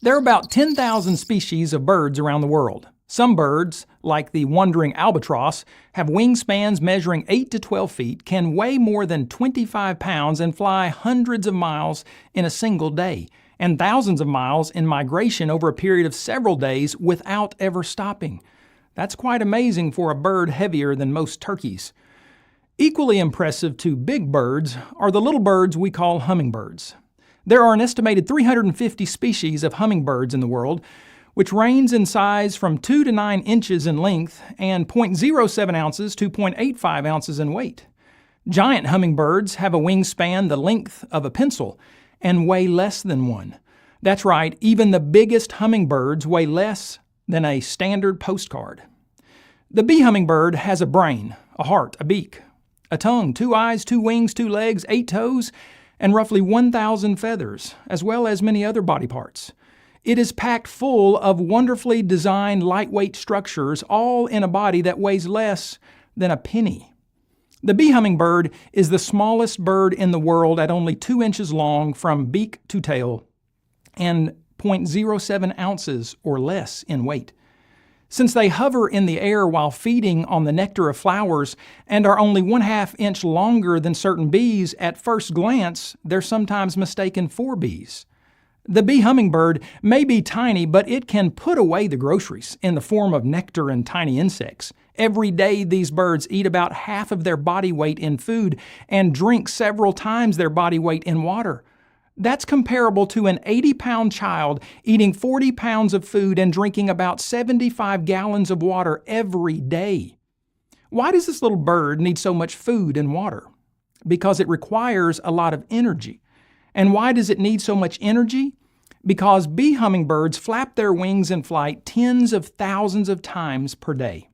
There are about 10,000 species of birds around the world. Some birds, like the wandering albatross, have wingspans measuring 8 to 12 feet, can weigh more than 25 pounds, and fly hundreds of miles in a single day, and thousands of miles in migration over a period of several days without ever stopping. That's quite amazing for a bird heavier than most turkeys. Equally impressive to big birds are the little birds we call hummingbirds. There are an estimated 350 species of hummingbirds in the world, which range in size from 2 to 9 inches in length and 0.07 ounces to 0.85 ounces in weight. Giant hummingbirds have a wingspan the length of a pencil and weigh less than one. That's right, even the biggest hummingbirds weigh less than a standard postcard. The bee hummingbird has a brain, a heart, a beak, a tongue, 2 eyes, 2 wings, 2 legs, 8 toes, and roughly 1,000 feathers, as well as many other body parts. It is packed full of wonderfully designed lightweight structures, all in a body that weighs less than a penny. The bee hummingbird is the smallest bird in the world at only 2 inches long from beak to tail and 0.07 ounces or less in weight. Since they hover in the air while feeding on the nectar of flowers and are only 1/2 inch longer than certain bees, at first glance, they're sometimes mistaken for bees. The bee hummingbird may be tiny, but it can put away the groceries in the form of nectar and tiny insects. Every day, these birds eat about half of their body weight in food and drink several times their body weight in water. That's comparable to an 80-pound child eating 40 pounds of food and drinking about 75 gallons of water every day. Why does this little bird need so much food and water? Because it requires a lot of energy. And why does it need so much energy? Because bee hummingbirds flap their wings in flight tens of thousands of times per day.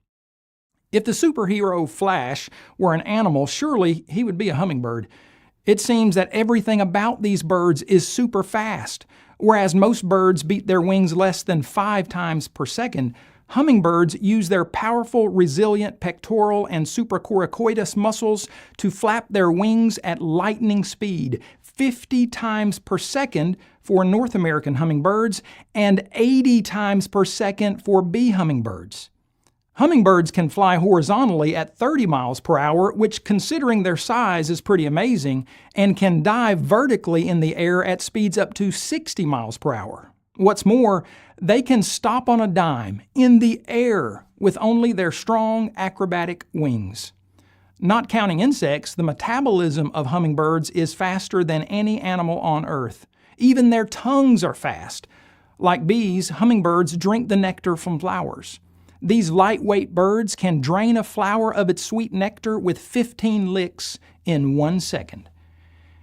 If the superhero Flash were an animal, surely he would be a hummingbird. It seems that everything about these birds is super fast. Whereas most birds beat their wings less than 5 times per second, hummingbirds use their powerful, resilient pectoral and supracoracoides muscles to flap their wings at lightning speed, 50 times per second for North American hummingbirds and 80 times per second for bee hummingbirds. Hummingbirds can fly horizontally at 30 miles per hour, which, considering their size, is pretty amazing, and can dive vertically in the air at speeds up to 60 miles per hour. What's more, they can stop on a dime in the air with only their strong acrobatic wings. Not counting insects, the metabolism of hummingbirds is faster than any animal on Earth. Even their tongues are fast. Like bees, hummingbirds drink the nectar from flowers. These lightweight birds can drain a flower of its sweet nectar with 15 licks in 1 second.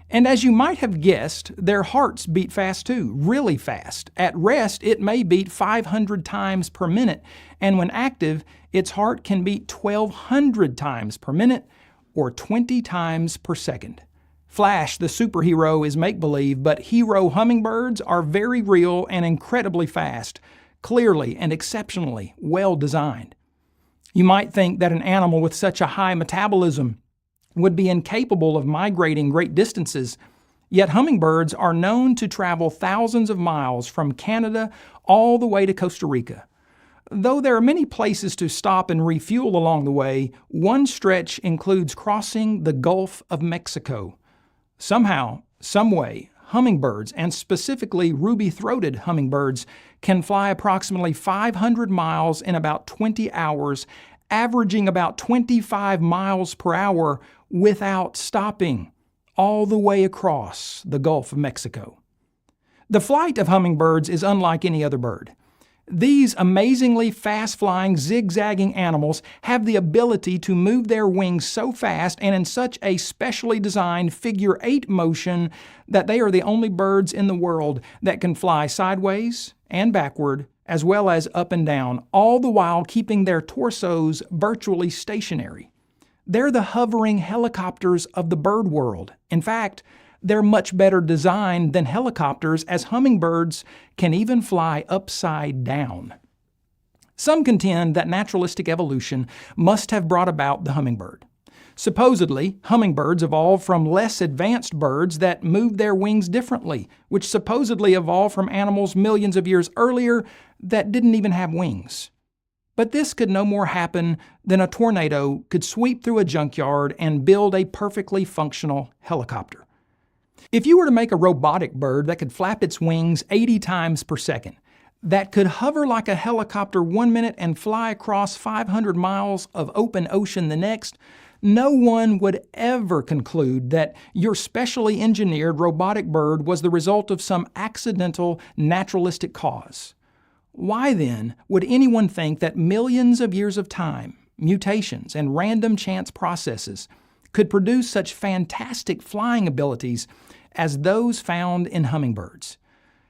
And as you might have guessed, their hearts beat fast too, really fast. At rest, it may beat 500 times per minute, and when active, its heart can beat 1,200 times per minute or 20 times per second. Flash, the superhero, is make-believe, but hero hummingbirds are very real and incredibly fast, clearly and exceptionally well designed. You might think that an animal with such a high metabolism would be incapable of migrating great distances, yet hummingbirds are known to travel thousands of miles from Canada all the way to Costa Rica. Though there are many places to stop and refuel along the way, one stretch includes crossing the Gulf of Mexico. Somehow, someway, hummingbirds, and specifically ruby-throated hummingbirds, can fly approximately 500 miles in about 20 hours, averaging about 25 miles per hour without stopping, all the way across the Gulf of Mexico. The flight of hummingbirds is unlike any other bird. These amazingly fast-flying, zigzagging animals have the ability to move their wings so fast and in such a specially designed figure-8 motion that they are the only birds in the world that can fly sideways and backward, as well as up and down, all the while keeping their torsos virtually stationary. They're the hovering helicopters of the bird world. In fact, they're much better designed than helicopters, as hummingbirds can even fly upside down. Some contend that naturalistic evolution must have brought about the hummingbird. Supposedly, hummingbirds evolved from less advanced birds that moved their wings differently, which supposedly evolved from animals millions of years earlier that didn't even have wings. But this could no more happen than a tornado could sweep through a junkyard and build a perfectly functional helicopter. If you were to make a robotic bird that could flap its wings 80 times per second, that could hover like a helicopter 1 minute and fly across 500 miles of open ocean the next, no one would ever conclude that your specially engineered robotic bird was the result of some accidental naturalistic cause. Why then would anyone think that millions of years of time, mutations, and random chance processes could produce such fantastic flying abilities as those found in hummingbirds?